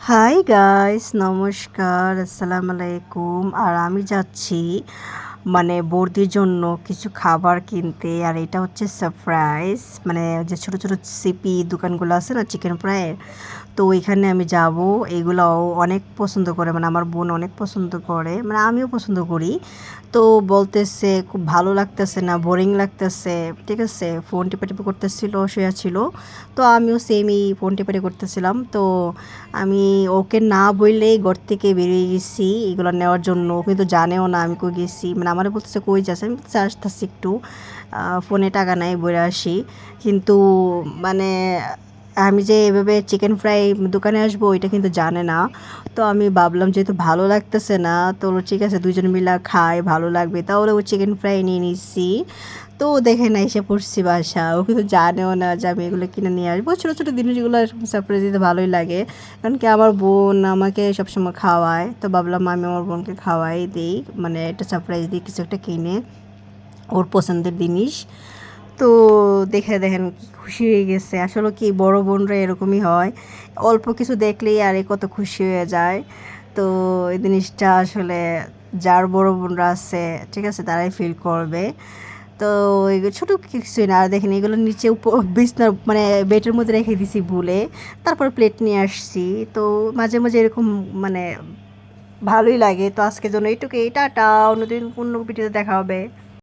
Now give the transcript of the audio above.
Hi guys, নমস্কার, আসসালামু আলাইকুম। আর আমি যাচ্ছি মানে বৌদির জন্য কিছু খাবার কিনতে। আর এটা হচ্ছে সারপ্রাইজ, মানে যে ছোট ছোট সিপি দোকানগুলো আছে না চিকেন ফ্রাইয়ের, তো ওইখানে আমি যাব। এগুলোও অনেক পছন্দ করে, মানে আমার বোন অনেক পছন্দ করে, মানে আমিও পছন্দ করি। তো বলতেছে খুব ভালো লাগতেছে না, বোরিং লাগতেছে। ঠিক আছে, ফোন টিপাটিপি করতেছিল, শুয়ে ছিল। তো আমিও সেমই ফোন টিপাটি করতেছিলাম। তো আমি ওকে না বললেই ঘর থেকে বেরিয়ে গেছি এগুলো নেওয়ার জন্য। ও কিন্তু জানেও না আমি কই গেছি, মানে আমারও বলতেছে কই যাচ্ছে, আমি বলতেছি আসতেছি একটু, ফোনে টাকা নাই বলে আসি। কিন্তু মানে আমি যে এভাবে চিকেন ফ্রাই দোকানে আসবো এটা কিন্তু জানে না। তো আমি ভাবলাম যেহেতু ভালো লাগতেছে না, তো ঠিক আছে দুজন মিলে খাই, ভালো লাগবে, তাহলে ও চিকেন ফ্রাই নিয়ে নিচ্ছি। তো ও দেখে না এসে পড়ছি বাসা, ও কিন্তু জানেও না যে আমি এগুলো কিনে নিয়ে আসবো। ছোটো ছোটো জিনিসগুলো সারপ্রাইজ দিতে ভালোই লাগে, কারণ কি আমার বোন আমাকে সবসময় খাওয়ায়। তো ভাবলাম আমি আমার বোনকে খাওয়াই দিই, মানে একটা সারপ্রাইজ দিই কিছু একটা কিনে, ওর পছন্দের জিনিস। তো দেখে দেখেন কি খুশি হয়ে গেছে। আসলে কি বড় বোনরা এরকমই হয়, অল্প কিছু দেখলেই আরে কত খুশি হয়ে যায়। তো এই জিনিসটা আসলে যার বড় বোনরা আছে, ঠিক আছে, তারাই ফিল করবে। তো এগুলো ছোটো কিছুই না। আর দেখেন এগুলো নিচে বিছনার মানে বেডের মধ্যে রেখে দিছি ভুলে, তারপর প্লেট নিয়ে আসছি। তো মাঝে মাঝে এরকম মানে ভালোই লাগে। তো আজকের জন্য এইটুকু, টাটা, অন্যদিন অন্য ভিডিওতে দেখা হবে।